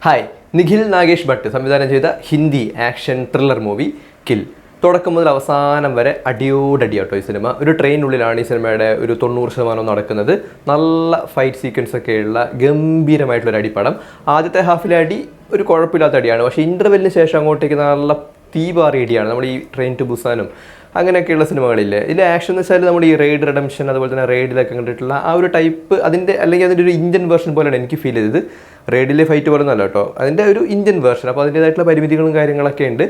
Hi, Nikhil Nagesh Bhat സംവിധാനം ചെയ്ത Hindi action thriller movie kill. തുടക്കം മുതൽ അവസാനം വരെ അടിയോടടിയാട്ടോ ഈ സിനിമ. ഒരു ട്രെയിനുള്ളിലാണ് ഈ സിനിമയുടെ ഒരു 90% നടക്കുന്നത്. നല്ല ഫൈറ്റ് സീക്വൻസ് ഒക്കെയുള്ള ഗംഭീരമായിട്ടുള്ളൊരു അടിപ്പടം. ആദ്യത്തെ ഹാഫിലെ അടി ഒരു കുഴപ്പമില്ലാത്ത അടിയാണ്, പക്ഷേ ഇൻ്റർവെല്ലിന് ശേഷം അങ്ങോട്ടേക്ക് നല്ല തീപാറിയ അടിയാണ്. നമ്മൾ ഈ ട്രെയിൻ ടു ബുസാനും അങ്ങനെയൊക്കെയുള്ള സിനിമകളില്ലേ, ഇതിൽ ആക്ഷൻ എന്ന് വെച്ചാൽ നമ്മൾ ഈ റെയ്ഡ് റിഡംഷൻ അതുപോലെ തന്നെ റെയ്ഡിലൊക്കെ കണ്ടിട്ടുള്ള ആ ഒരു ടൈപ്പ്, അതിൻ്റെ അല്ലെങ്കിൽ അതിൻ്റെ ഒരു ഇന്ത്യൻ വേർഷൻ പോലെയാണ് എനിക്ക് ഫീൽ ചെയ്തത്. റെയ്ഡിലെ ഫൈറ്റ് പറയുന്നതല്ല കേട്ടോ, അതിൻ്റെ ഒരു ഇന്ത്യൻ വേർഷൻ. അപ്പോൾ അതിൻ്റേതായിട്ടുള്ള പരിമിതികളും കാര്യങ്ങളൊക്കെ ഉണ്ട്.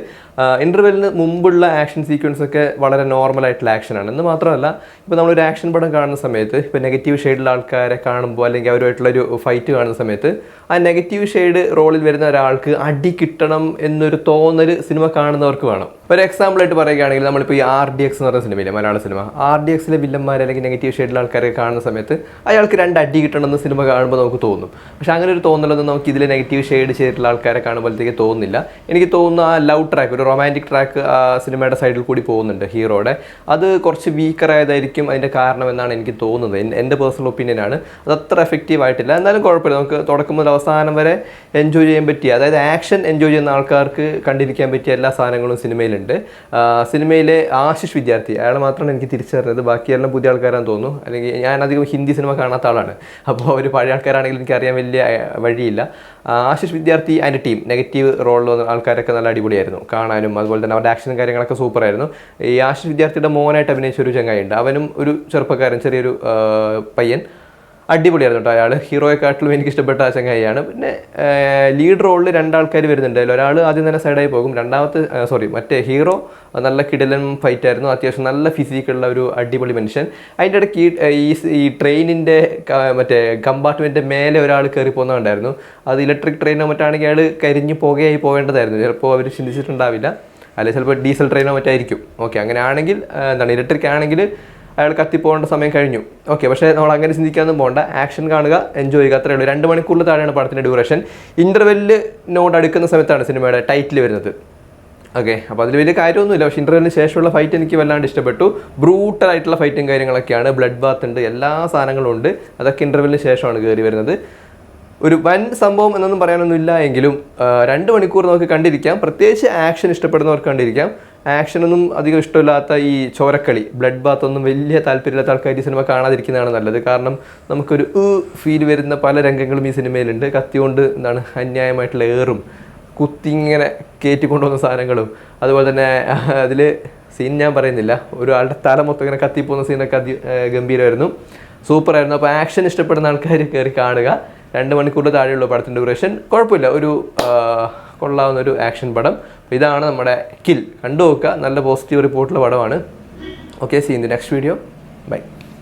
ഇൻ്റർവെല്ലിന് മുമ്പുള്ള ആക്ഷൻ സീക്വൻസ് ഒക്കെ വളരെ നോർമലായിട്ടുള്ള ആക്ഷനാണ്. എന്ന് മാത്രമല്ല, ഇപ്പോൾ നമ്മളൊരു ആക്ഷൻ പടം കാണുന്ന സമയത്ത് ഇപ്പോൾ നെഗറ്റീവ് ഷെയ്ഡിലുള്ള ആൾക്കാരെ കാണുമ്പോൾ അല്ലെങ്കിൽ അവരുമായിട്ടുള്ളൊരു ഫൈറ്റ് കാണുന്ന സമയത്ത് ആ നെഗറ്റീവ് ഷെയ്ഡ് റോളിൽ വരുന്ന ഒരാൾക്ക് അടി കിട്ടണം എന്നൊരു തോന്നൽ സിനിമ കാണുന്നവർക്ക് വേണം. ഒരു എക്സാമ്പിളായിട്ട് പറയുകയാണെങ്കിൽ നമ്മളിപ്പോൾ ഈ RDX എന്ന് പറയുന്ന സിനിമയിലെ മലയാള സിനിമ, RDXലെ വില്ലന്മാർ അല്ലെങ്കിൽ നെഗറ്റീവ് ഷെയ്ഡിലുള്ള ആൾക്കാരെ കാണുന്ന സമയത്ത് അയാൾക്ക് 2 അടി കിട്ടണമെന്ന് സിനിമ കാണുമ്പോൾ നമുക്ക് തോന്നും. പക്ഷേ അങ്ങനെ ഒരു തോന്നലൊന്നും നമുക്ക് ഇതിലെ നെഗറ്റീവ് ഷെയ്ഡ് ചെയ്തിട്ടുള്ള ആൾക്കാരെ കാണുമ്പോഴത്തേക്ക് തോന്നുന്നില്ല. എനിക്ക് തോന്നുന്നു ആ ലവ് ട്രാക്ക്, ഒരു റൊമാൻറ്റിക് ട്രാക്ക് ആ സിനിമയുടെ സൈഡിൽ കൂടി പോകുന്നുണ്ട് ഹീറോയുടെ. അത് കുറച്ച് വീക്കറായതായിരിക്കും അതിൻ്റെ കാരണം എന്നാണ് എനിക്ക് തോന്നുന്നത്. എൻ്റെ പേഴ്സണൽ ഒപ്പീനിയനാണ്. അത് അത്ര എഫക്റ്റീവ് ആയിട്ടില്ല. എന്നാലും കുഴപ്പമില്ല, നമുക്ക് തുടക്കം മുതൽ അവസാനം വരെ എൻജോയ് ചെയ്യാൻ പറ്റിയ, അതായത് ആക്ഷൻ എൻജോയ് ചെയ്യുന്ന ആൾക്കാർക്ക് കണ്ടിരിക്കാൻ പറ്റിയ എല്ലാ സാധനങ്ങളും സിനിമയിലുണ്ട്. സിനിമയിലെ ആശിഷ് വിദ്യാർത്ഥി, അയാൾ മാത്രമാണ് എനിക്ക് തിരിച്ചറിഞ്ഞത്. ബാക്കിയെല്ലാം പുതിയ ആൾക്കാരാണെന്ന് തോന്നുന്നു. അല്ലെങ്കിൽ ഞാൻ അധികം ഹിന്ദി സിനിമ കാണാത്ത ആളാണ്, അപ്പോൾ അവർ പഴയ ആൾക്കാരാണെങ്കിൽ എനിക്കറിയാൻ വലിയ വഴിയില്ല. ആശിഷ് വിദ്യാർത്ഥി അതിൻ്റെ ടീം, നെഗറ്റീവ് റോളിൽ വന്ന ആൾക്കാരൊക്കെ നല്ല അടിപൊളിയായിരുന്നു കാണാനും. അതുപോലെ തന്നെ അവരുടെ ആക്ഷനും കാര്യങ്ങളൊക്കെ സൂപ്പറായിരുന്നു. ഈ ആശിഷ് വിദ്യാർത്ഥിയുടെ മോനായിട്ട് അഭിനയിച്ച ഒരു ചങ്ങായിയുണ്ട്, അവനും ഒരു ചെറുപ്പക്കാരൻ, ചെറിയൊരു പയ്യൻ, അടിപൊളിയായിരുന്നു കേട്ടോ അയാൾ. ഹീറോയെക്കാട്ടിലും എനിക്ക് ഇഷ്ടപ്പെട്ട ആ ചങ്ങായിയാണ്. പിന്നെ ലീഡ് റോളിൽ 2 ആൾക്കാർ വരുന്നുണ്ട്. ഒരാൾ ആദ്യം തന്നെ സൈഡായി പോകും, മറ്റേ ഹീറോ നല്ല കിടിലൻ ഫൈറ്റായിരുന്നു. അത്യാവശ്യം നല്ല ഫിസിക്കുള്ള ഒരു അടിപൊളി മനുഷ്യൻ. അതിൻ്റെ ഇടയ്ക്ക് ഈ ട്രെയിനിൻ്റെ മറ്റേ കമ്പാർട്ട്മെൻറ്റിൻ്റെ മേലെ ഒരാൾ കയറി പോകുന്നുണ്ടായിരുന്നു. അത് ഇലക്ട്രിക് ട്രെയിനോ മറ്റാണെങ്കിൽ അയാൾ കരിഞ്ഞ് പുകയായി പോകേണ്ടതായിരുന്നു. ചിലപ്പോൾ അവർ ചിന്തിച്ചിട്ടുണ്ടാവില്ല, അല്ലെങ്കിൽ ചിലപ്പോൾ ഡീസൽ ട്രെയിനോ മറ്റായിരിക്കും. ഓക്കെ, അങ്ങനെ ആണെങ്കിൽ ഇലക്ട്രിക് ആണെങ്കിൽ അയാൾ കത്തിപ്പോകേണ്ട സമയം കഴിഞ്ഞു. ഓക്കെ, പക്ഷേ നമ്മൾ അങ്ങനെ ചിന്തിക്കാനൊന്നും പോകണ്ട. ആക്ഷൻ കാണുക, എൻജോയ് ചെയ്യുക, അത്രയേ ഉള്ളൂ. 2 മണിക്കൂറിൽ താഴെയാണ് പടത്തിൻ്റെ ഡ്യൂറേഷൻ. ഇൻ്റർവെല്ലിനോട് അടുക്കുന്ന സമയത്താണ് സിനിമയുടെ ടൈറ്റിൽ വരുന്നത്. ഓക്കെ, അപ്പോൾ അതിൽ വലിയ കാര്യമൊന്നുമില്ല. പക്ഷേ ഇൻ്റർവെല്ലിന് ശേഷമുള്ള ഫൈറ്റ് എനിക്ക് വല്ലാണ്ട് ഇഷ്ടപ്പെട്ടു. ബ്രൂട്ടലായിട്ടുള്ള ഫൈറ്റും കാര്യങ്ങളൊക്കെയാണ്. ബ്ലഡ് ബാത്ത് ഉണ്ട്, എല്ലാ സാധനങ്ങളും ഉണ്ട്. അതൊക്കെ ഇൻ്റർവെല്ലിന് ശേഷമാണ് കയറി വരുന്നത്. ഒരു വൻ സംഭവം എന്നൊന്നും പറയാനൊന്നുമില്ല എങ്കിലും 2 മണിക്കൂർ നമുക്ക് കണ്ടിരിക്കാം. പ്രത്യേകിച്ച് ആക്ഷൻ ഇഷ്ടപ്പെടുന്നവർക്ക് കണ്ടിരിക്കാം. ആക്ഷനൊന്നും അധികം ഇഷ്ടമില്ലാത്ത ഈ ചോരക്കളി, ബ്ലഡ് ബാത്ത് ഒന്നും വലിയ താല്പര്യമില്ലാത്ത ആൾക്കാർ ഈ സിനിമ കാണാതിരിക്കുന്നതാണ് നല്ലത്. കാരണം നമുക്കൊരു ഫീൽ വരുന്ന പല രംഗങ്ങളും ഈ സിനിമയിലുണ്ട്. കത്തികൊണ്ട് അന്യായമായിട്ടുള്ള ഏറും കുത്തിങ്ങനെ കയറ്റിക്കൊണ്ടുവന്ന സാധനങ്ങളും, അതുപോലെ തന്നെ അതിൽ സീൻ ഞാൻ പറയുന്നില്ല, ഒരാളുടെ തല മൊത്തം ഇങ്ങനെ കത്തിപ്പോകുന്ന സീനൊക്കെ ഗംഭീരമായിരുന്നു, സൂപ്പറായിരുന്നു. അപ്പോൾ ആക്ഷൻ ഇഷ്ടപ്പെടുന്ന ആൾക്കാർ കയറി കാണുക. 2 മണിക്കൂറിൽ താഴെയുള്ള പടത്തിൻ്റെ ഡ്യൂറേഷൻ, കുഴപ്പമില്ല, ഒരു കൊള്ളാവുന്ന ഒരു ആക്ഷൻ പടം. ഇതാണ് നമ്മുടെ കിൽ. കണ്ടു നോക്കുക, നല്ല പോസിറ്റീവ് റിപ്പോർട്ടുള്ള പടമാണ്. Okay, see in the next video. By.